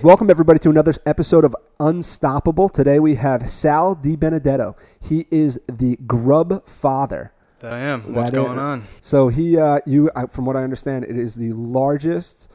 Welcome everybody to another episode of Unstoppable. Today we have Sal DiBenedetto. He is the Grub father. That I am. What's going on? So from what I understand, it is the largest.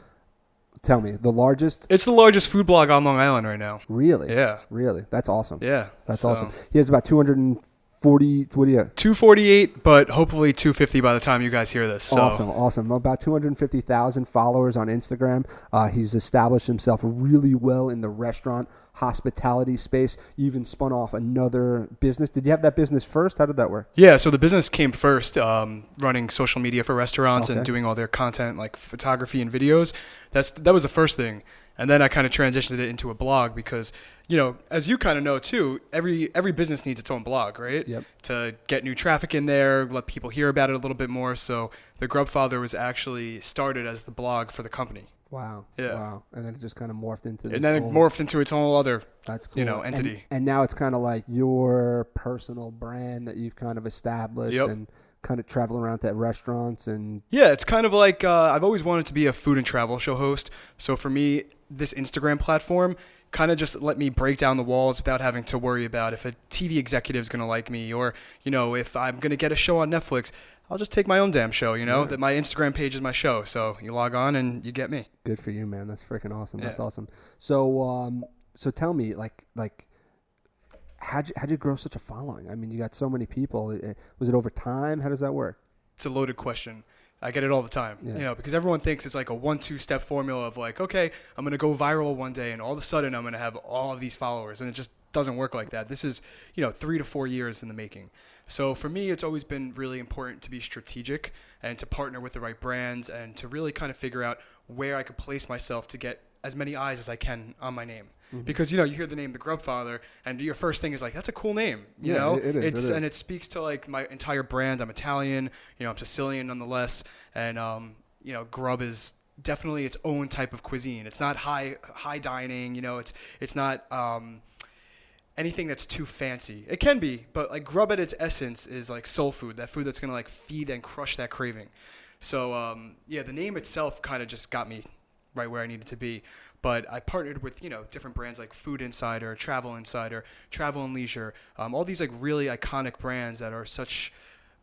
Tell me, the largest. It's the largest food blog on Long Island right now. Really? Yeah. Really? That's awesome. Yeah. That's awesome. He has about 240. What do you have? 248, but hopefully 250 by the time you guys hear this. So. Awesome. About 250,000 followers on Instagram. He's established himself really well in the restaurant hospitality space. You even spun off another business. Did you have that business first? How did that work? Yeah, so the business came first, running social media for restaurants and doing all their content like photography and videos. That was the first thing. And then I kind of transitioned it into a blog because, you know, as you kind of know too, every business needs its own blog, right? Yep. To get new traffic in there, let people hear about it a little bit more. So the Grubfather was actually started as the blog for the company. Wow. Yeah. Wow. And then it just kind of morphed into this. And then it morphed into its whole other, that's cool. Entity. And now it's kind of like your personal brand that you've kind of established and kind of travel around to restaurants and. Yeah, it's kind of like I've always wanted to be a food and travel show host. So for me, this Instagram platform kind of just let me break down the walls without having to worry about if a TV executive is going to like me or, if I'm going to get a show on Netflix. I'll just take my own damn show, that my Instagram page is my show. So you log on and you get me. Good for you, man. That's freaking awesome. Yeah. That's awesome. So tell me, like, how'd you grow such a following? I mean, you got so many people. Was it over time? How does that work? It's a loaded question. I get it all the time, because everyone thinks it's like a 1-2 step formula of like, okay, I'm going to go viral one day and all of a sudden I'm going to have all of these followers. And it just doesn't work like that. This is, 3 to 4 years in the making. So for me, it's always been really important to be strategic and to partner with the right brands and to really kind of figure out where I could place myself to get as many eyes as I can on my name. Mm-hmm. Because, you hear the name The Grubfather and your first thing is like, that's a cool name, you know? It is. And it speaks to like my entire brand. I'm Italian, I'm Sicilian nonetheless. And, Grub is definitely its own type of cuisine. It's not high dining, it's not anything that's too fancy. It can be, but like Grub at its essence is like soul food, that food that's going to like feed and crush that craving. So, the name itself kind of just got me right where I needed to be. But I partnered with, different brands like Food Insider, Travel Insider, Travel and Leisure, all these like really iconic brands that are such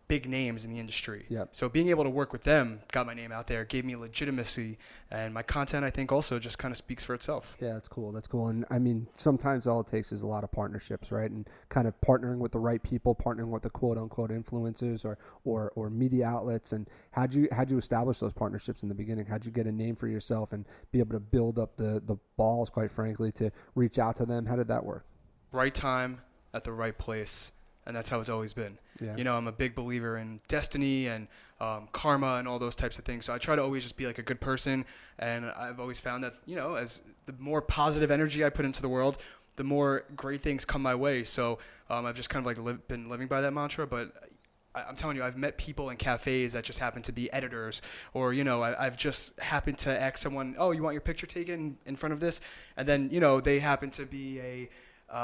big names in the industry. Yep. So being able to work with them got my name out there, gave me legitimacy, and my content, I think, also just kind of speaks for itself. Yeah, that's cool. And I mean, sometimes all it takes is a lot of partnerships, right? And kind of partnering with the right people, partnering with the quote unquote influencers or media outlets. And how'd you establish those partnerships in the beginning? How'd you get a name for yourself and be able to build up the balls, quite frankly, to reach out to them? How did that work? Right time at the right place. And that's how it's always been. Yeah. I'm a big believer in destiny and karma and all those types of things. So I try to always just be like a good person. And I've always found that, as the more positive energy I put into the world, the more great things come my way. So I've just kind of like been living by that mantra. But I'm telling you, I've met people in cafes that just happen to be editors. Or, I've just happened to ask someone, oh, you want your picture taken in front of this? And then, they happen to be a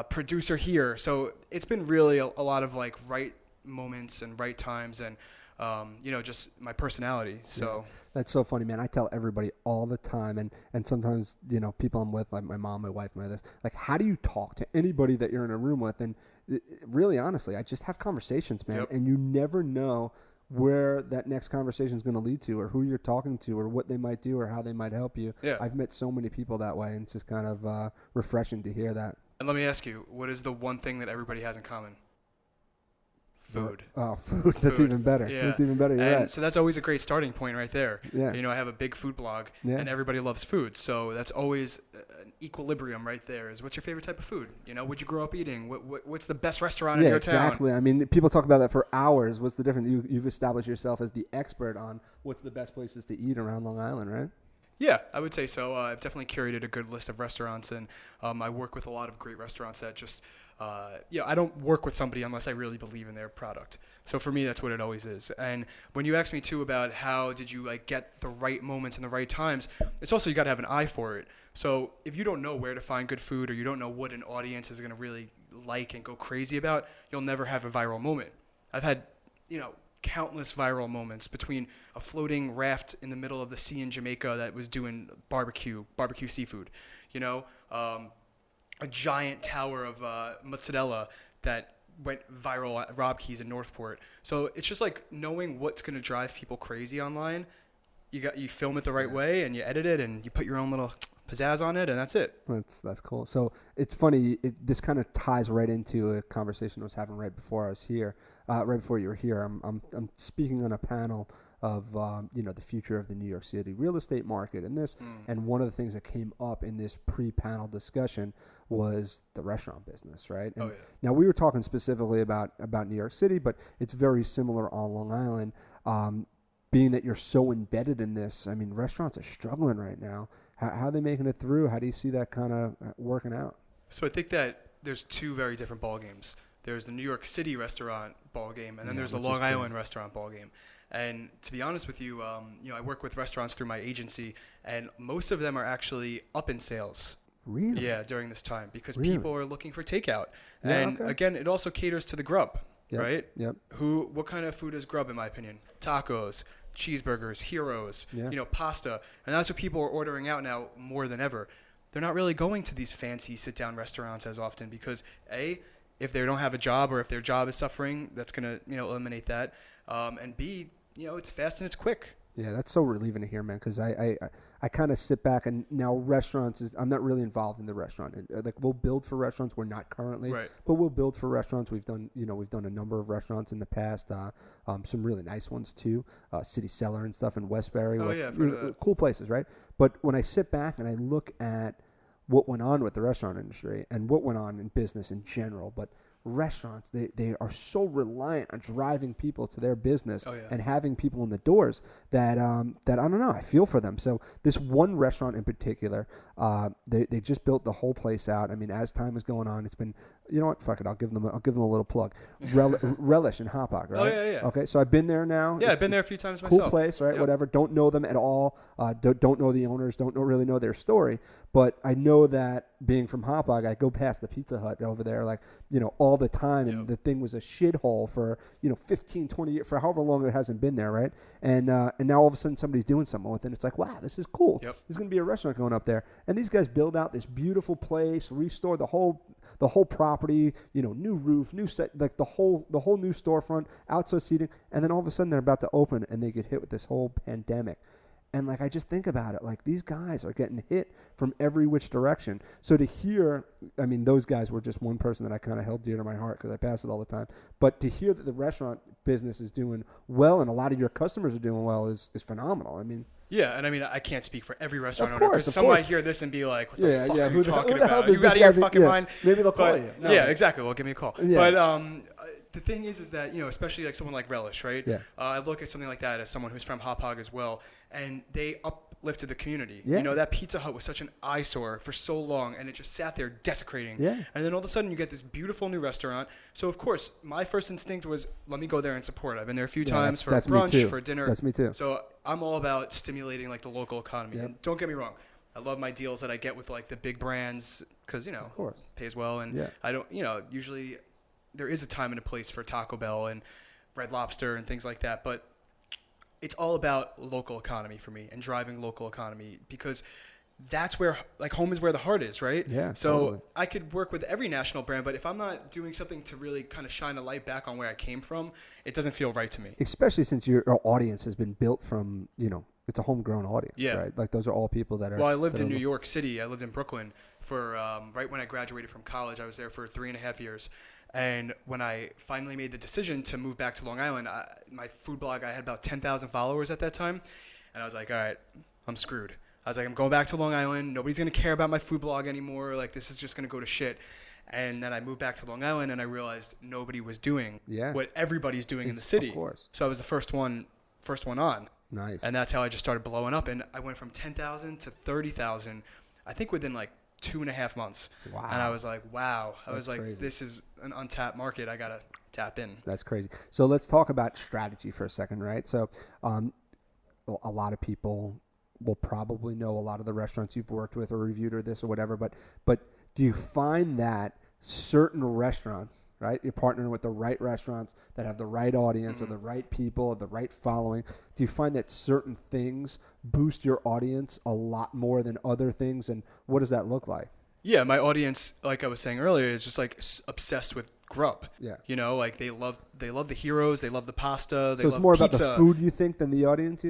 producer here. So it's been really a lot of like right moments and right times and, just my personality. So that's so funny, man. I tell everybody all the time. And sometimes, people I'm with, like my mom, my wife, my this, like, how do you talk to anybody that you're in a room with? And really, honestly, I just have conversations, man. Yep. And you never know where that next conversation is going to lead to or who you're talking to or what they might do or how they might help you. Yeah. I've met so many people that way, and it's just kind of refreshing to hear that. And let me ask you, what is the one thing that everybody has in common? Food. Oh, food. That's even better. Yeah. That's even better. You're right. So that's always a great starting point right there. Yeah. I have a big food blog, and everybody loves food. So that's always an equilibrium right there. Is what's your favorite type of food? What'd you grow up eating? What's the best restaurant in your town? Yeah, exactly. I mean, people talk about that for hours. What's the difference? You've established yourself as the expert on what's the best places to eat around Long Island, right? Yeah, I would say so. I've definitely curated a good list of restaurants, and I work with a lot of great restaurants that just, I don't work with somebody unless I really believe in their product. So for me, that's what it always is. And when you ask me too about how did you like get the right moments and the right times, it's also you got to have an eye for it. So if you don't know where to find good food or you don't know what an audience is going to really like and go crazy about, you'll never have a viral moment. I've had, countless viral moments, between a floating raft in the middle of the sea in Jamaica that was doing barbecue seafood, a giant tower of mozzarella that went viral at Rob Key's in Northport. So it's just like knowing what's going to drive people crazy online. You film it the right way, and you edit it, and you put your own little pizzazz on it, and that's it. That's cool. So it's funny. This kind of ties right into a conversation I was having right before I was here, right before you were here. I'm speaking on a panel of the future of the New York City real estate market, and one of the things that came up in this pre-panel discussion was the restaurant business, right? And now we were talking specifically about New York City, but it's very similar on Long Island. Being that you're so embedded in this, I mean, restaurants are struggling right now. How are they making it through? How do you see that kind of working out? So I think that there's two very different ball games. There's the New York City restaurant ball game, and then there's the Long Island restaurant ball game. And to be honest with you, I work with restaurants through my agency, and most of them are actually up in sales. Really? Yeah, during this time, because people are looking for takeout. And again, it also caters to the grub, right? Yep. What kind of food is grub, in my opinion? Tacos, cheeseburgers, heroes, pasta. And that's what people are ordering out now more than ever. They're not really going to these fancy sit-down restaurants as often because, A, if they don't have a job or if their job is suffering, that's going to, eliminate that. And B, it's fast and it's quick. Yeah, that's so relieving to hear, man, because I kind of sit back, and now restaurants I'm not really involved in the restaurant. Like, we'll build for restaurants. We're not currently, right, but we'll build for restaurants. We've done a number of restaurants in the past, some really nice ones too, City Cellar and stuff in Westbury. Oh, yeah, I've heard of that. Cool places, right? But when I sit back and I look at what went on with the restaurant industry and what went on in business in general, but restaurants, they are so reliant on driving people to their business and having people in the doors that I don't know, I feel for them. So this one restaurant in particular, they just built the whole place out. I mean, as time is going on, it's been, you know what, fuck it, I'll give them a little plug. Relish in Hauppauge, right? Oh, yeah. Okay, so I've been there now. Yeah, I've been there a few times myself. Cool place, right? Yep. Whatever. Don't know them at all. Don't know the owners. Don't really know their story. But I know that being from Hauppauge, I go past the Pizza Hut over there, like, all the time. And the thing was a shithole for, 15, 20 years, for however long it hasn't been there, right? And now all of a sudden somebody's doing something with it. And it's like, wow, this is cool. Yep. There's going to be a restaurant going up there. And these guys build out this beautiful place, restore the whole property, new roof, new set, like the whole new storefront, outside seating. And then all of a sudden they're about to open and they get hit with this whole pandemic. And like, I just think about it, like, these guys are getting hit from every which direction. So to hear, I mean, those guys were just one person that I kind of held dear to my heart because I pass it all the time. But to hear that the restaurant business is doing well and a lot of your customers are doing well is phenomenal. I mean, yeah, and I mean, I can't speak for every restaurant owner because some might hear this and be like, what the fuck are you talking about? You out of your fucking mind? Maybe they'll call you. No. Yeah, exactly. Well, give me a call. Yeah. But the thing is that, especially like someone like Relish, right? Yeah. I look at something like that as someone who's from Hauppauge as well, and they uplifted the community. Yeah. That Pizza Hut was such an eyesore for so long, and it just sat there desecrating. Yeah. And then all of a sudden you get this beautiful new restaurant. So, of course, my first instinct was, let me go there and support it. I've been there a few times for brunch, for dinner. That's me too. So I'm all about stimulating like the local economy. Yep. And don't get me wrong, I love my deals that I get with like the big brands because, of course, pays well. And I don't, usually there is a time and a place for Taco Bell and Red Lobster and things like that. But it's all about local economy for me and driving local economy because that's where, like, home is where the heart is, right? Yeah. So totally. I could work with every national brand, but if I'm not doing something to really kind of shine a light back on where I came from, it doesn't feel right to me. Especially since your audience has been built from, it's a homegrown audience, right? Like, those are all people that are... Well, I lived in New York City. I lived in Brooklyn for, right when I graduated from college. I was there for 3.5 years. And when I finally made the decision to move back to Long Island, my food blog, I had about 10,000 followers at that time. And I was like, all right, I'm screwed. I was like, I'm going back to Long Island. Nobody's going to care about my food blog anymore. Like, this is just going to go to shit. And then I moved back to Long Island, and I realized nobody was doing what everybody's doing in the city. Of course. So I was the first one on. Nice. And that's how I just started blowing up. And I went from 10,000 to 30,000, I think within like 2.5 months. Wow. And I was like, wow. I was like, crazy. This is an untapped market. I got to tap in. That's crazy. So let's talk about strategy for a second, right? So a lot of people will probably know a lot of the restaurants you've worked with or reviewed or this or whatever, but do you find that certain restaurants right? You're partnering with the right restaurants that have the right audience or the right people or the right following. Do you find that certain things boost your audience a lot more than other things? And what does that look like? Yeah, my audience, like I was saying earlier, is just like obsessed with grub. Yeah. You know, like they love the heroes, they love the pasta, they so it's love more pizza. about the food, you think, than the audience?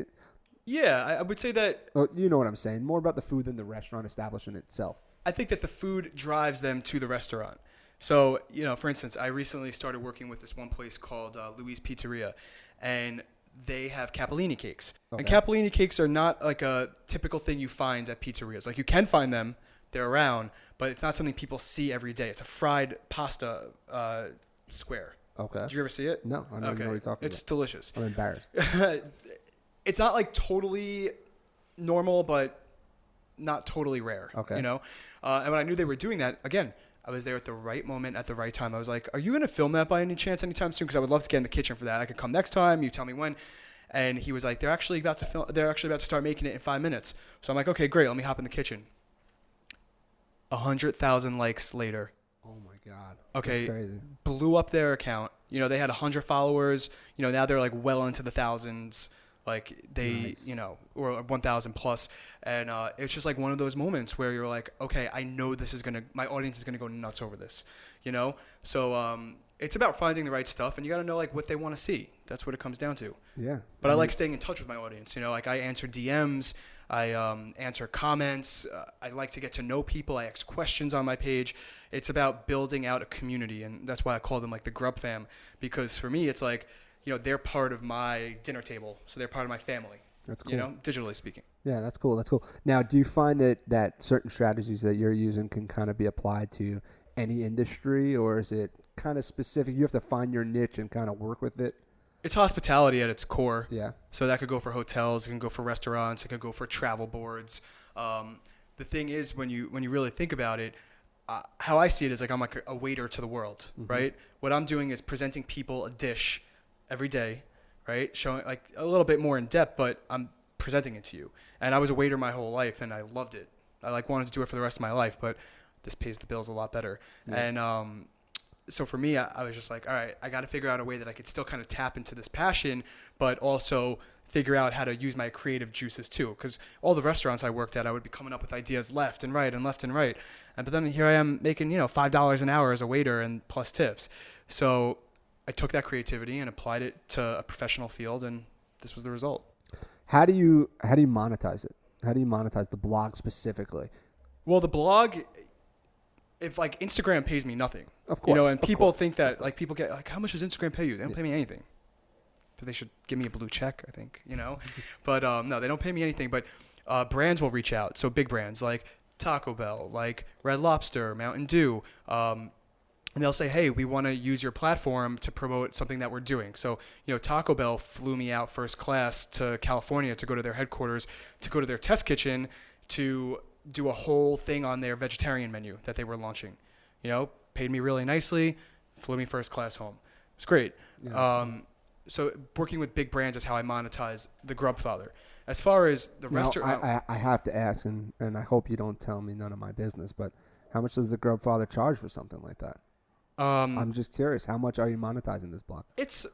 Yeah, I would say that. Oh, you know what I'm saying. More about the food than the restaurant establishment itself. I think that the food drives them to the restaurant. So, you know, for instance, I recently started working with this one place called Louis Pizzeria, and they have capellini cakes. Okay. And capellini cakes are not like a typical thing you find at pizzerias. Like, you can find them, they're around, but it's not something people see every day. It's a fried pasta square. Okay. Did you ever see it? No, I don't know what you're talking about. It's delicious. I'm embarrassed. It's not like totally normal, but not totally rare. Okay. You know? And when I knew they were doing that, again, I was there at the right moment at the right time. I was like, are you going to film that by any chance anytime soon? Because I would love to get in the kitchen for that. I could come next time. You tell me when. And he was like, they're actually about to start making it in 5 minutes. So I'm like, okay, great. Let me hop in the kitchen. 100,000 likes later. Oh my God. Okay. That's crazy. Blew up their account. You know, they had 100 followers. You know, now they're like well into the thousands. Like they, you know, or 1,000 plus. And it's just like one of those moments where you're like, okay, I know my audience is going to go nuts over this, you know? So it's about finding the right stuff, and you got to know like what they want to see. That's what it comes down to. Yeah. But I like staying in touch with my audience, you know, like I answer DMs, I answer comments. I like to get to know people. I ask questions on my page. It's about building out a community, and that's why I call them like the Grub Fam, because for me, it's like, you know, they're part of my dinner table, so they're part of my family. That's cool. You know, digitally speaking. Yeah, that's cool. That's cool. Now, do you find that certain strategies that you're using can kind of be applied to any industry, or is it kind of specific? You have to find your niche and kind of work with it. It's hospitality at its core. Yeah. So that could go for hotels, it can go for restaurants, it can go for travel boards. The thing is, when you really think about it, how I see it is like I'm like a waiter to the world, right? What I'm doing is presenting people a dish every day, right? Showing like a little bit more in depth, but I'm presenting it to you. And I was a waiter my whole life, and I loved it. I like wanted to do it for the rest of my life, but this pays the bills a lot better. Yeah. And so for me, I was just like, all right, I got to figure out a way that I could still kind of tap into this passion, but also figure out how to use my creative juices too. Because all the restaurants I worked at, I would be coming up with ideas left and right and left and right. But then here I am making, you know, $5 an hour as a waiter and plus tips. So I took that creativity and applied it to a professional field, and this was the result. How do you monetize it? How do you monetize the blog specifically? Well, the blog, if like Instagram pays me nothing, of course, you know, and people think that like people get like, how much does Instagram pay you? They don't pay me anything. But they should give me a blue check, I think, you know. But no, they don't pay me anything. But brands will reach out. So big brands like Taco Bell, like Red Lobster, Mountain Dew. And they'll say, hey, we want to use your platform to promote something that we're doing. So, you know, Taco Bell flew me out first class to California to go to their headquarters, to go to their test kitchen, to do a whole thing on their vegetarian menu that they were launching. You know, paid me really nicely, flew me first class home. It was great. Yeah, so working with big brands is how I monetize the Grubfather. As far as the restaurant... I have to ask, and I hope you don't tell me none of my business, but how much does the Grubfather charge for something like that? I'm just curious. How much are you monetizing this blog? It's,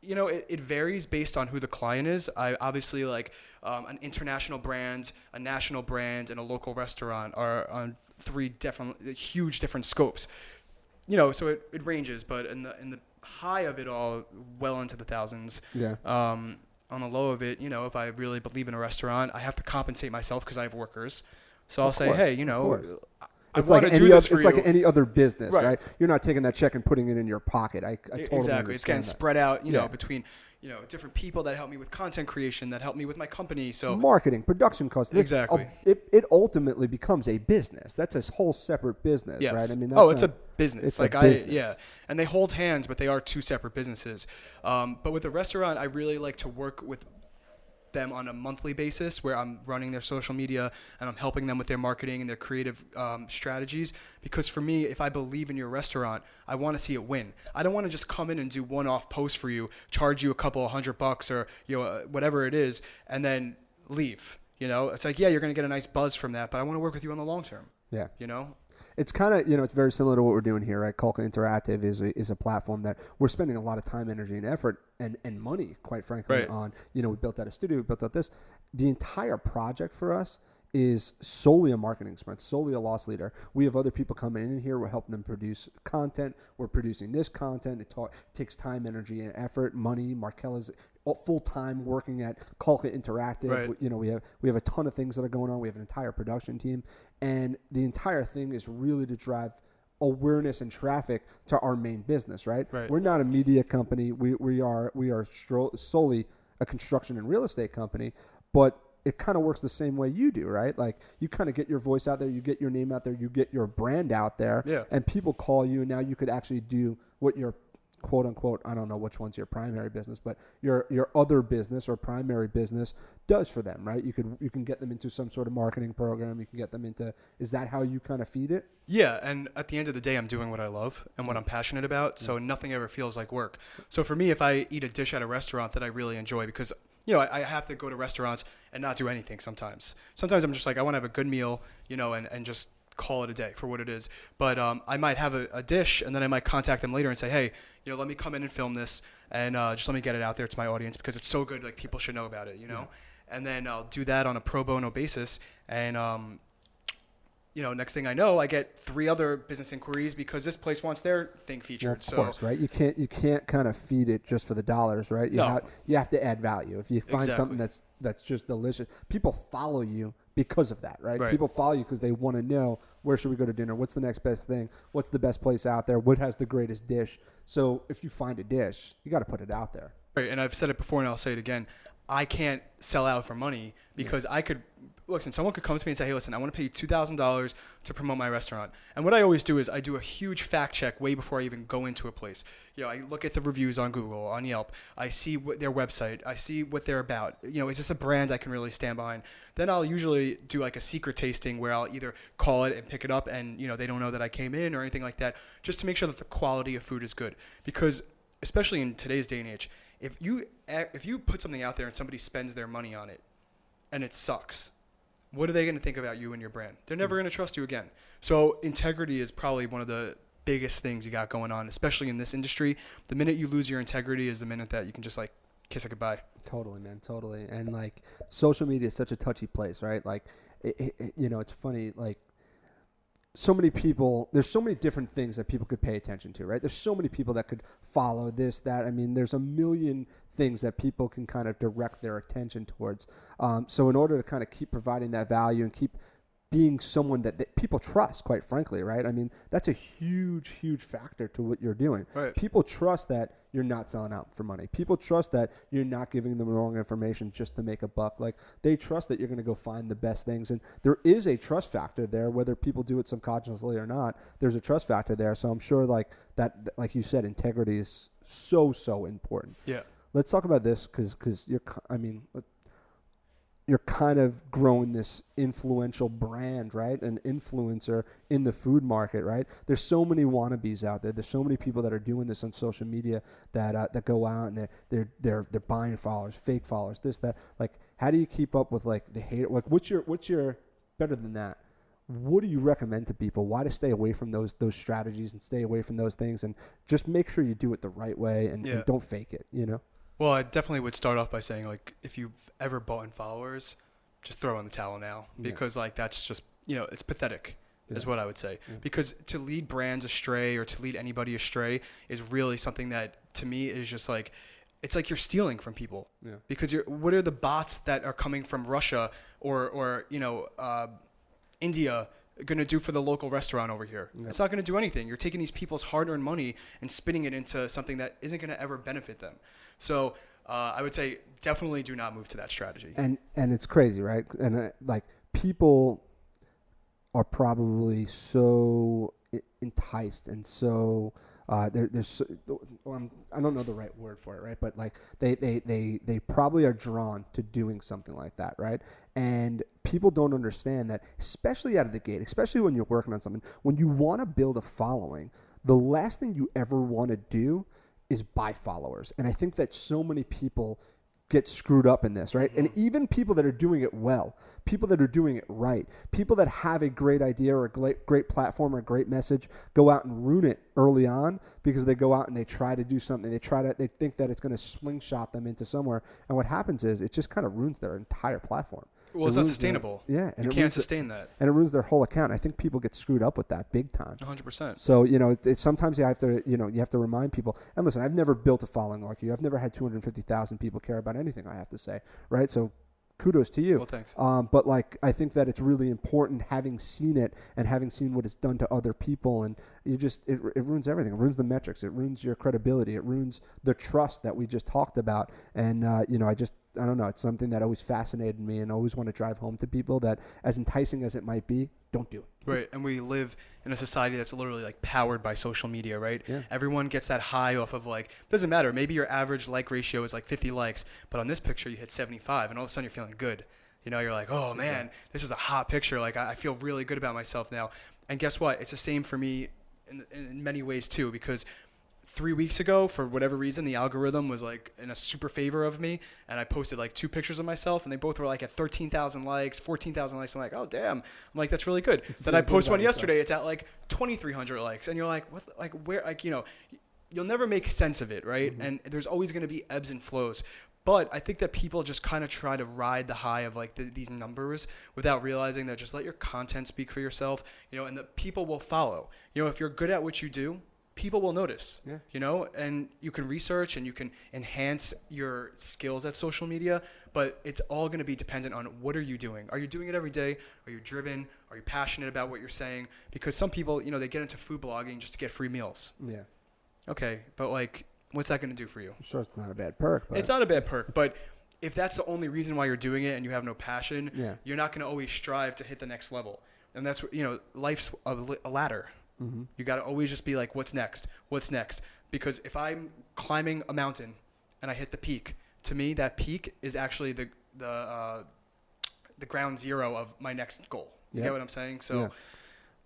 you know, it varies based on who the client is. I obviously like an international brand, a national brand, and a local restaurant are on three huge different scopes. You know, so it ranges, but in the high of it all, well into the thousands. Yeah. On the low of it, you know, if I really believe in a restaurant, I have to compensate myself because I have workers. So I'll say, hey, you know, it's like any other business, right? You're not taking that check and putting it in your pocket. I totally exactly. It's getting spread out, you know, between, you know, different people that help me with content creation, that help me with my company. So marketing, production costs. Exactly. It ultimately becomes a business. That's a whole separate business, yes. right? I mean, it's a business. It's like business. And they hold hands, but they are two separate businesses. But with a restaurant, I really like to work with them on a monthly basis where I'm running their social media and I'm helping them with their marketing and their creative strategies. Because for me, if I believe in your restaurant, I want to see it win. I don't want to just come in and do one-off posts for you, charge you a couple $100 or, you know, whatever it is, and then leave. You know, it's like, yeah, you're going to get a nice buzz from that, but I want to work with you on the long term. Yeah. You know? It's kind of, it's very similar to what we're doing here, right? Culkin Interactive is a platform that we're spending a lot of time, energy, and effort and money, quite frankly, on. We built out a studio, we built out this. The entire project for us is solely a marketing expense, solely a loss leader. We have other people coming in here. We're helping them produce content. We're producing this content. It takes time, energy, and effort, money. Markel is full-time working at Culkin Interactive. Right. We have a ton of things that are going on. We have an entire production team. And the entire thing is really to drive awareness and traffic to our main business, right? We're not a media company. We are solely a construction and real estate company, but it kind of works the same way you do, right? Like you kind of get your voice out there, you get your name out there, you get your brand out there, and people call you, and now you could actually do what your quote unquote, I don't know which one's your primary business, but your other business or primary business does for them, right? You can get them into some sort of marketing program. You can get them into, is that how you kind of feed it? Yeah, and at the end of the day, I'm doing what I love and what I'm passionate about, so nothing ever feels like work. So for me, if I eat a dish at a restaurant that I really enjoy, because I have to go to restaurants and not do anything sometimes. Sometimes I'm just like, I want to have a good meal, and just call it a day for what it is. But I might have a dish, and then I might contact them later and say, hey, let me come in and film this, and just let me get it out there to my audience because it's so good, like people should know about it, And then I'll do that on a pro bono basis, and next thing I know, I get 3 other business inquiries because this place wants their thing featured. Of course, right? You can't kind of feed it just for the dollars, right? You have to add value. If you find something that's just delicious, people follow you because of that, right? People follow you because they want to know, where should we go to dinner? What's the next best thing? What's the best place out there? What has the greatest dish? So if you find a dish, you got to put it out there. Right, and I've said it before and I'll say it again. I can't sell out for money because I could – listen, someone could come to me and say, hey, listen, I want to pay you $2,000 to promote my restaurant. And what I always do is I do a huge fact check way before I even go into a place. I look at the reviews on Google, on Yelp. I see their website. I see what they're about. Is this a brand I can really stand behind? Then I'll usually do like a secret tasting where I'll either call it and pick it up and, they don't know that I came in or anything like that, just to make sure that the quality of food is good. Because especially in today's day and age, if you put something out there and somebody spends their money on it and it sucks, what are they going to think about you and your brand? They're never going to trust you again. So integrity is probably one of the biggest things you got going on, especially in this industry. The minute you lose your integrity is the minute that you can just like kiss it goodbye. Totally, man. Totally. And like social media is such a touchy place, right? Like, it's funny, like, so many people, there's so many different things that people could pay attention to, right? There's so many people that could follow this, that. I mean, there's a million things that people can kind of direct their attention towards. So in order to kind of keep providing that value and keep being someone that people trust, quite frankly, right? I mean, that's a huge, huge factor to what you're doing. Right. People trust that you're not selling out for money. People trust that you're not giving them the wrong information just to make a buck. Like, they trust that you're going to go find the best things. And there is a trust factor there, whether people do it subconsciously or not. There's a trust factor there. So I'm sure like you said, integrity is so, so important. Yeah. Let's talk about this because you're kind of growing this influential brand, right? An influencer in the food market, right? There's so many wannabes out there. There's so many people that are doing this on social media that go out and they're buying followers, fake followers, this, that. Like, how do you keep up with like the hate? Like, what's your better than that? What do you recommend to people? Why to stay away from those strategies and stay away from those things and just make sure you do it the right way and don't fake it, Well, I definitely would start off by saying, like, if you've ever bought in followers, just throw in the towel now. Because, like, that's just, it's pathetic is what I would say. Yeah. Because to lead brands astray or to lead anybody astray is really something that, to me, is just, like, it's like you're stealing from people. Yeah. Because what are the bots that are coming from Russia or India going to do for the local restaurant over here? Yeah. It's not going to do anything. You're taking these people's hard-earned money and spinning it into something that isn't going to ever benefit them. So I would say definitely do not move to that strategy. And it's crazy, right? And like people are probably so enticed and so there's so, I don't know the right word for it, right? But like they probably are drawn to doing something like that, right? And people don't understand that, especially out of the gate, especially when you're working on something, when you want to build a following, the last thing you ever want to do is buy followers. And I think that so many people get screwed up in this, right? And even people that are doing it well, people that are doing it right, people that have a great idea or a great platform or a great message go out and ruin it early on because they go out and they try to do something. They think that it's going to slingshot them into somewhere. And what happens is it just kind of ruins their entire platform. Well, it's not sustainable. And you can't sustain that. And it ruins their whole account. I think people get screwed up with that big time. 100%. So, it's sometimes you have to remind people. And listen, I've never built a following like you. I've never had 250,000 people care about anything I have to say, right? So kudos to you. Well, thanks. But I think that it's really important having seen it and having seen what it's done to other people. And it ruins everything. It ruins the metrics. It ruins your credibility. It ruins the trust that we just talked about. And, I don't know. It's something that always fascinated me and always want to drive home to people that as enticing as it might be, don't do it. Right. And we live in a society that's literally powered by social media, right? Yeah. Everyone gets that high off of doesn't matter. Maybe your average like ratio is 50 likes, but on this picture you hit 75 and all of a sudden you're feeling good. You're like, oh man, this is a hot picture. I feel really good about myself now. And guess what? It's the same for me in many ways too, because 3 weeks ago, for whatever reason, the algorithm was in a super favor of me, and I posted 2 pictures of myself, and they both were at 13,000 likes, 14,000 likes. I'm like, oh damn! I'm like, that's really good. Then I post one yesterday, it's at 2,300 likes, and you're like, what? Where? You'll never make sense of it, right? Mm-hmm. And there's always going to be ebbs and flows. But I think that people just kind of try to ride the high of these numbers without realizing that just let your content speak for yourself, and the people will follow. If you're good at what you do, people will notice, and you can research and you can enhance your skills at social media, but it's all going to be dependent on what are you doing? Are you doing it every day? Are you driven? Are you passionate about what you're saying? Because some people, they get into food blogging just to get free meals. Yeah. Okay, but what's that going to do for you? I'm sure it's not a bad perk. But it's not a bad perk, but if that's the only reason why you're doing it and you have no passion, you're not going to always strive to hit the next level. And that's what, life's a ladder. Mm-hmm. You got to always just be what's next? What's next? Because if I'm climbing a mountain and I hit the peak, to me, that peak is actually the ground zero of my next goal. You get what I'm saying? So,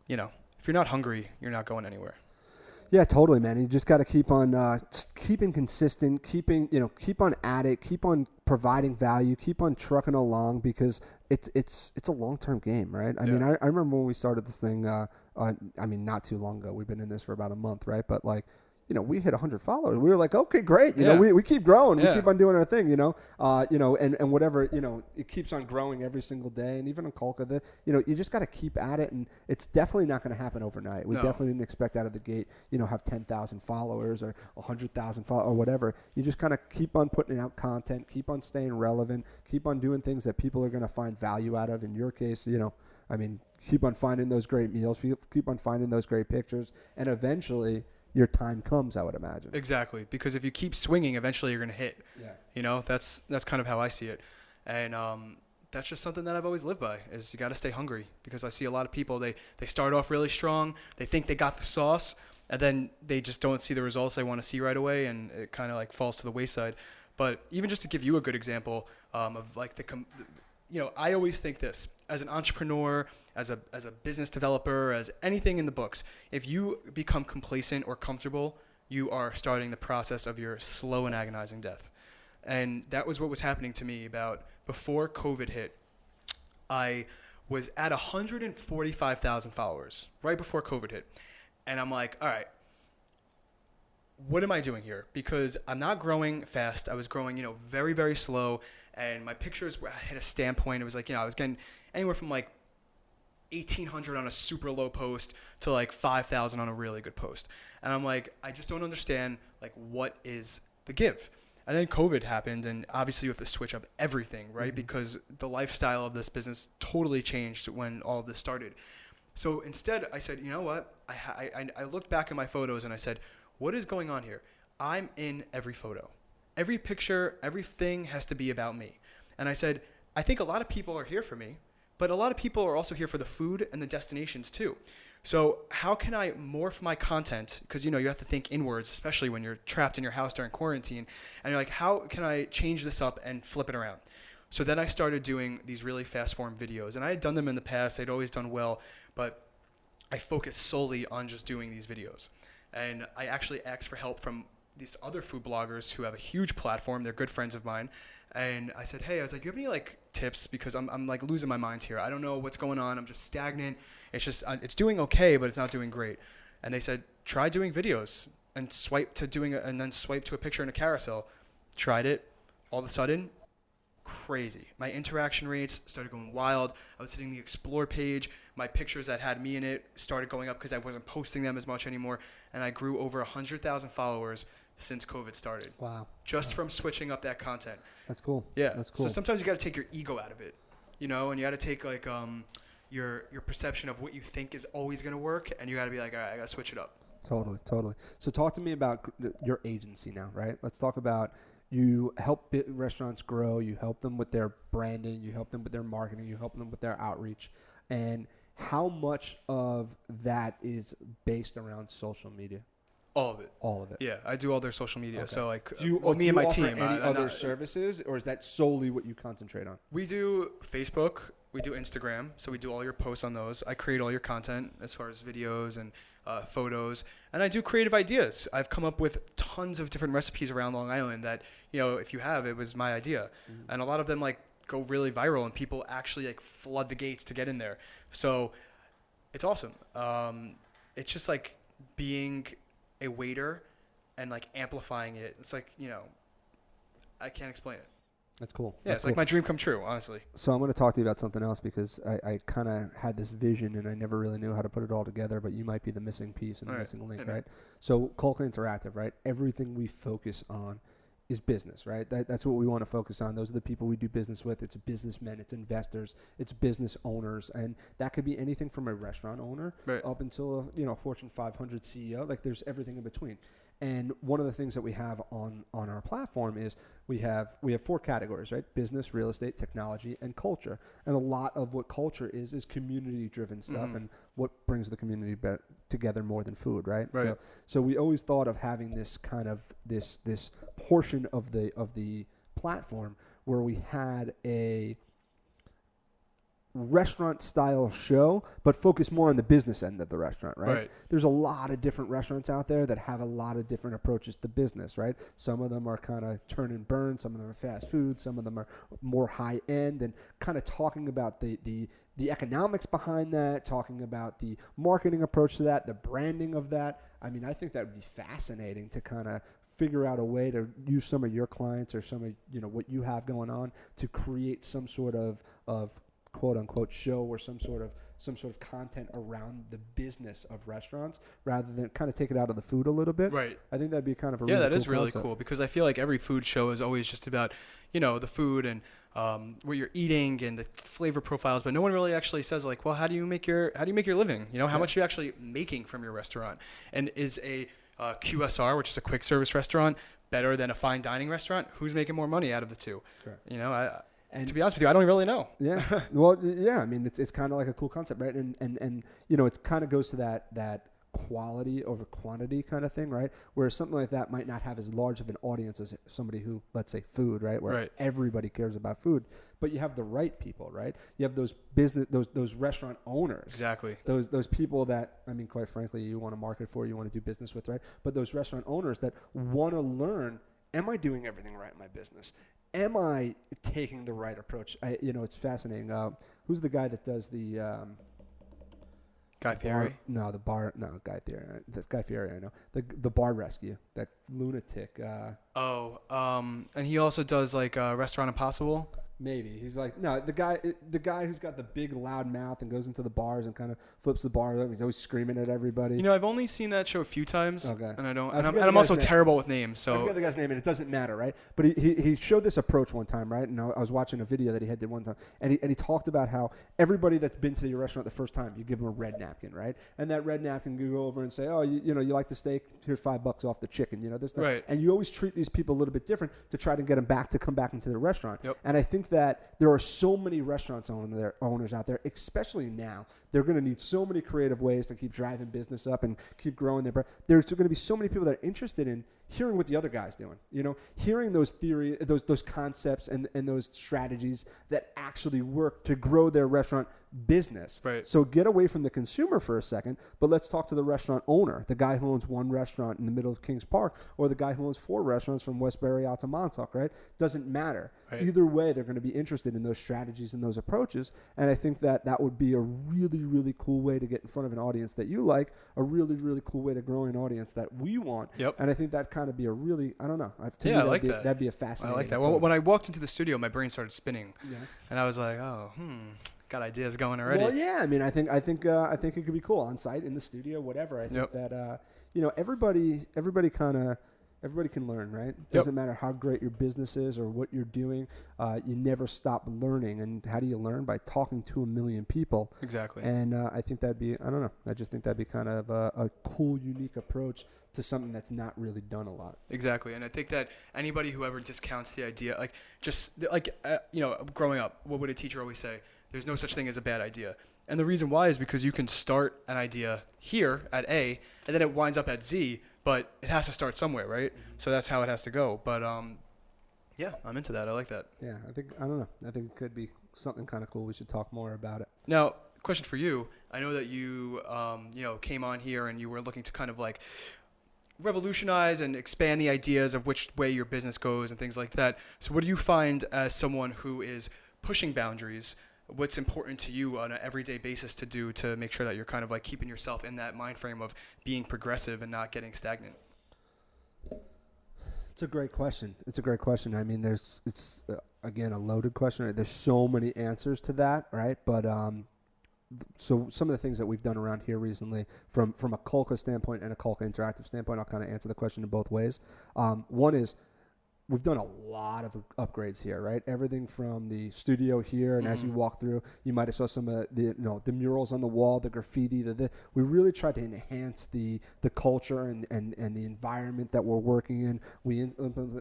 if you're not hungry, you're not going anywhere. Yeah, totally, man. You just got to keep on keeping consistent, keep on at it, keep on providing value, keep on trucking along because it's a long-term game, right? I mean, I remember when we started this thing, not too long ago. We've been in this for about a month, right? But we hit 100 followers. We were like, okay, great. You know, we keep growing. We keep on doing our thing, and whatever, it keeps on growing every single day. And even on Culkin, you just got to keep at it. And it's definitely not going to happen overnight. We definitely didn't expect out of the gate, have 10,000 followers or 100,000 followers or whatever. You just kind of keep on putting out content, keep on staying relevant, keep on doing things that people are going to find value out of. In your case, keep on finding those great meals, keep on finding those great pictures. And eventually your time comes, I would imagine. Exactly, because if you keep swinging, eventually you're going to hit. Yeah. That's kind of how I see it. And that's just something that I've always lived by, is you got to stay hungry, because I see a lot of people, they start off really strong, they think they got the sauce, and then they just don't see the results they want to see right away, and it kind of falls to the wayside. But even just to give you a good example of I always think this, as an entrepreneur, as a business developer, as anything in the books, if you become complacent or comfortable, you are starting the process of your slow and agonizing death. And that was what was happening to me before COVID hit. I was at 145,000 followers right before COVID hit. And I'm like, all right, what am I doing here? Because I'm not growing fast. I was growing, very, very slow. And my pictures hit a standpoint. It was I was getting anywhere from 1,800 on a super low post to 5,000 on a really good post. And I'm like, I just don't understand, what is the give? And then COVID happened, and obviously you have to switch up everything, right? Mm-hmm. Because the lifestyle of this business totally changed when all of this started. So instead, I said, you know what? I looked back at my photos and I said, what is going on here? I'm in every photo. Every picture, everything has to be about me. And I said, I think a lot of people are here for me, but a lot of people are also here for the food and the destinations too. So how can I morph my content? Because, you have to think inwards, especially when you're trapped in your house during quarantine. And you're like, how can I change this up and flip it around? So then I started doing these really fast form videos. And I had done them in the past. They'd always done well, but I focused solely on just doing these videos. And I actually asked for help from these other food bloggers who have a huge platform. They're good friends of mine. And I said, hey, I was like, you have any like tips? Because I'm like losing my mind here. I don't know what's going on. I'm just stagnant. It's just, it's doing okay, but it's not doing great. And they said, try doing videos and then swipe to a picture in a carousel. Tried it. All of a sudden, crazy. My interaction rates started going wild. I was hitting the explore page. My pictures that had me in it started going up because I wasn't posting them as much anymore. And I grew over 100,000 followers since COVID started. Wow. Just from switching up that content. That's cool. Yeah. That's cool. So sometimes you got to take your ego out of it, you know, and you got to take like your perception of what you think is always going to work, and you got to be like, all right, I got to switch it up. Totally. So talk to me about your agency now, right? Let's talk about you help restaurants grow, you help them with their branding, you help them with their marketing, you help them with their outreach, and how much of that is based around social media? All of it. All of it. Yeah, I do all their social media. Okay. So like me and my team. Any other services, or is that solely what you concentrate on? We do Facebook, we do Instagram, so we do all your posts on those. I create all your content as far as videos and photos, and I do creative ideas. I've come up with tons of different recipes around Long Island that, you know, if you have, it was my idea, and a lot of them like go really viral, and people actually like flood the gates to get in there. So it's awesome. It's just like being a waiter and like amplifying it. It's like, you know, I can't explain it. That's cool. Yeah, it's like my dream come true, honestly. So I'm going to talk to you about something else, because I kind of had this vision and I never really knew how to put it all together, but you might be the missing piece and the missing link, right? So Culkin Interactive, right? Everything we focus on is business, right? That's what we want to focus on. Those are the people we do business with. It's businessmen, it's investors, it's business owners, and that could be anything from a restaurant owner up until a Fortune 500 CEO. Like, there's everything in between. And one of the things that we have on our platform is we have 4 categories, right? Business, real estate, technology, and culture. And a lot of what culture is community-driven stuff, and what brings the community together more than food, right? So we always thought of having this kind of this portion of the platform where we had a restaurant style show, but focus more on the business end of the restaurant, right? There's a lot of different restaurants out there that have a lot of different approaches to business, right? Some of them are kind of turn and burn, some of them are fast food, some of them are more high end, and kind of talking about the economics behind that, talking about the marketing approach to that, the branding of that. I mean, I think that would be fascinating to kind of figure out a way to use some of your clients or some of what you have going on to create some sort of quote unquote show or some sort of content around the business of restaurants, rather than kind of take it out of the food a little bit. Right. I think that'd be kind of a really that cool is really concept. cool, because I feel like every food show is always just about, the food and what you're eating and the flavor profiles, but no one really actually says like, well, how do you make your living? How much are you actually making from your restaurant? And is a QSR, which is a quick service restaurant, better than a fine dining restaurant? Who's making more money out of the two? Correct. And to be honest with you, I don't really know. Yeah. Well, yeah. I mean, it's kind of like a cool concept, right? And it kind of goes to that quality over quantity kind of thing, right? Where something like that might not have as large of an audience as somebody who, let's say, food, right? Where everybody cares about food, but you have the right people, right? You have those those restaurant owners. Exactly. Those people that, I mean, quite frankly, you want to market for, you want to do business with, right? But those restaurant owners that want to learn, am I doing everything right in my business? Am I taking the right approach? It's fascinating. Who's the guy that does the Guy Fieri? Guy Fieri. Guy Fieri, I know. The bar rescue, that lunatic. And he also does like Restaurant Impossible. Maybe he's like the guy who's got the big loud mouth and goes into the bars and kind of flips the bar up. He's always screaming at everybody. I've only seen that show a few times, and and I'm also terrible with names. So I forget the guy's name, and it doesn't matter, right? But he showed this approach one time, right? And I was watching a video that he did one time, and he talked about how everybody that's been to your restaurant the first time, you give them a red napkin, right? And that red napkin can go over and say, oh, you like the steak? Here's $5 off the chicken, this. Right. And you always treat these people a little bit different to try to get them to come back into the restaurant. Yep. And I think think that there are so many owners out there, especially now. They're going to need so many creative ways to keep driving business up and keep growing their brand. There's going to be so many people that are interested in hearing what the other guy's doing, hearing those theories, those concepts and those strategies that actually work to grow their restaurant business. Right. So get away from the consumer for a second, but let's talk to the restaurant owner, the guy who owns one restaurant in the middle of Kings Park, or the guy who owns 4 restaurants from Westbury out to Montauk, right? Doesn't matter. Right. Either way, they're going to be interested in those strategies and those approaches. And I think that would be a really, really cool way to get in front of an audience that you like, a really, really cool way to grow an audience that we want. Yep. And I think that kind of be a really, I don't know. I like that. That'd be a fascinating I like that. approach. Well, when I walked into the studio, my brain started spinning. Yeah. And I was like, got ideas going already. Well, yeah. I mean, I think it could be cool on site, in the studio, whatever. I think that everybody can learn, right? Doesn't matter how great your business is or what you're doing. You never stop learning. And how do you learn? By talking to a million people. Exactly. And I think that'd be, I don't know. I just think that'd be kind of a cool, unique approach to something that's not really done a lot. Exactly. And I think that anybody who ever discounts the idea, growing up, what would a teacher always say? There's no such thing as a bad idea. And the reason why is because you can start an idea here at A, and then it winds up at Z, but it has to start somewhere, right? So that's how it has to go. But yeah, I'm into that. I like that. Yeah, I don't know. I think it could be something kind of cool. We should talk more about it. Now, question for you. I know that you, came on here and you were looking to kind of like revolutionize and expand the ideas of which way your business goes and things like that. So what do you find as someone who is pushing boundaries? What's important to you on an everyday basis to do to make sure that you're kind of like keeping yourself in that mind frame of being progressive and not getting stagnant? It's a great question. I mean, it's again, a loaded question. There's so many answers to that, right? But so some of the things that we've done around here recently from a Culkin standpoint and a Culkin Interactive standpoint, I'll kind of answer the question in both ways. One is, we've done a lot of upgrades here, right? Everything from the studio here, and as you walk through, you might have saw some of the murals on the wall, the graffiti. We really tried to enhance the culture and the environment that we're working in. We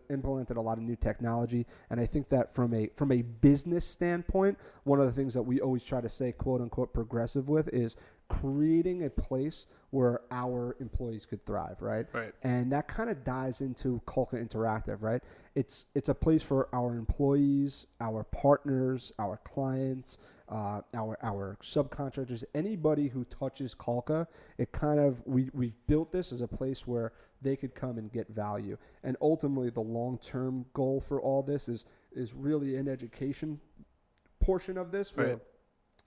implemented a lot of new technology, and I think that from a business standpoint, one of the things that we always try to say, quote unquote, progressive with is creating a place where our employees could thrive, right? Right. And that kind of dives into Culkin Interactive, right? It's a place for our employees, our partners, our clients, our subcontractors, anybody who touches Culkin. It kind of we've built this as a place where they could come and get value. And ultimately, the long-term goal for all this is really an education portion of this, where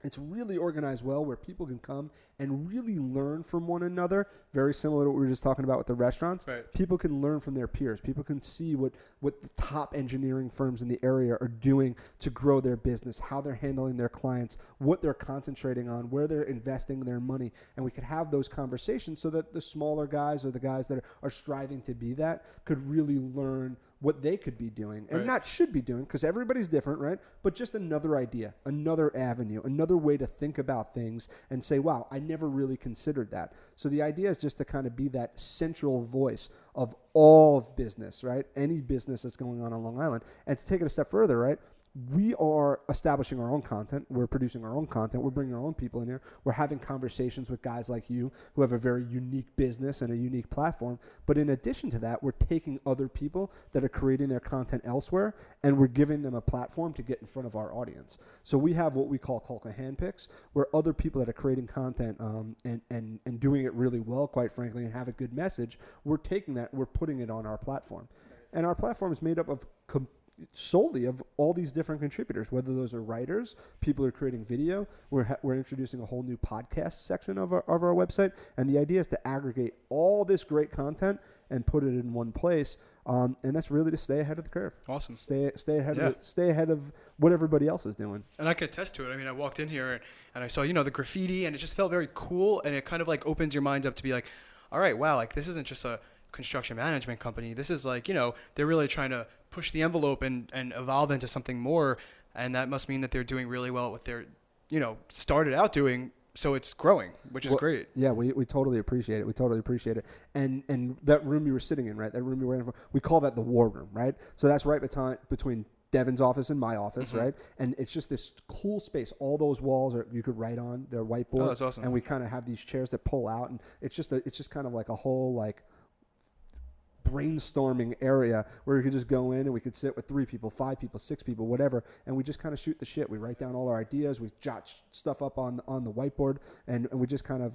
it's really organized well, where people can come and really learn from one another, very similar to what we were just talking about with the restaurants. Right. People can learn from their peers. People can see what the top engineering firms in the area are doing to grow their business, how they're handling their clients, what they're concentrating on, where they're investing their money. And we could have those conversations so that the smaller guys or the guys that are striving to be that could really learn what they could be doing and not should be doing, because everybody's different, right? But just another idea, another avenue, another way to think about things and say, wow, I never really considered that. So the idea is just to kind of be that central voice of all of business, right? Any business that's going on Long Island. And to take it a step further, right? We are establishing our own content. We're producing our own content. We're bringing our own people in here. We're having conversations with guys like you who have a very unique business and a unique platform. But in addition to that, we're taking other people that are creating their content elsewhere, and we're giving them a platform to get in front of our audience. So we have what we call Culkin Handpicks, where other people that are creating content and doing it really well, quite frankly, and have a good message, we're taking that, we're putting it on our platform. And our platform is made up of solely of all these different contributors, whether those are writers, people who are creating video. We're introducing a whole new podcast section of our website, and the idea is to aggregate all this great content and put it in one place, and that's really to stay ahead of the curve. Awesome. Stay ahead of what everybody else is doing. And I can attest to it. I mean, I walked in here and I saw the graffiti, and it just felt very cool, and it kind of like opens your mind up to be like, all right, wow, like this isn't just a construction management company. This is like, they're really trying to push the envelope and evolve into something more. And that must mean that they're doing really well at what they're, started out doing. So it's growing, which is great. Yeah, we totally appreciate it. And that room you were sitting in, right? That room you were in, we call that the war room, right? So that's right between Devin's office and my office, Mm-hmm. right? And it's just this cool space. All those walls you could write on. They're whiteboard. Oh, that's awesome. And we kind of have these chairs that pull out, and it's just kind of like a whole like brainstorming area where we could just go in and we could sit with 3 people, 5 people, 6 people, whatever, and we just kind of shoot the shit. We write down all our ideas, we jot stuff up on the whiteboard, and we just kind of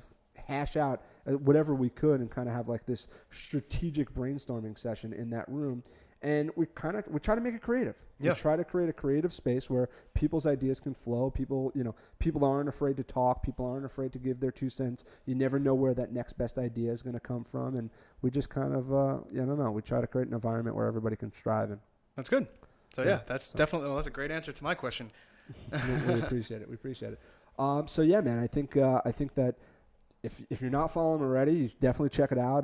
hash out whatever we could and kind of have like this strategic brainstorming session in that room. And we try to make it creative. Yeah. We try to create a creative space where people's ideas can flow. People aren't afraid to talk. People aren't afraid to give their 2 cents. You never know where that next best idea is going to come from. And we just kind of, we try to create an environment where everybody can strive. And that's good. So that's definitely, that's a great answer to my question. we appreciate it. We appreciate it. So yeah, man, I think that if you're not following them already, you definitely check it out.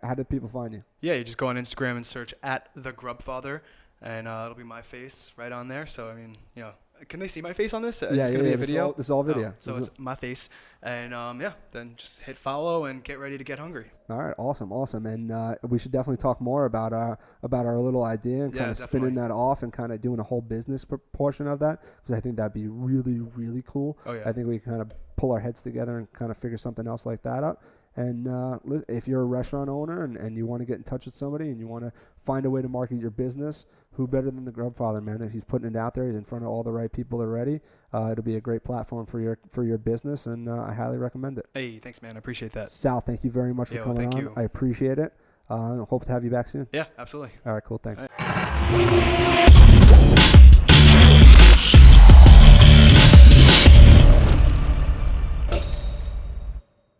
How do people find you? Yeah, you just go on Instagram and search @thegrubfather, and it'll be my face right on there. So I mean, can they see my face on this? Is this gonna be a video? This is all video. So it's my face, and then just hit follow and get ready to get hungry. All right, awesome, and we should definitely talk more about our little idea and kind of spinning that off and kind of doing a whole business portion of that, because I think that'd be really, really cool. Oh yeah. I think we kind of pull our heads together and kind of figure something else like that out. And if you're a restaurant owner and you want to get in touch with somebody and you want to find a way to market your business, who better than the Grubfather, man? He's putting it out there. He's in front of all the right people already. It'll be a great platform for your business, and I highly recommend it. Hey, thanks, man. I appreciate that. Sal, thank you very much for coming on. You. I appreciate it. Hope to have you back soon. Yeah, absolutely. All right, cool. Thanks. All right.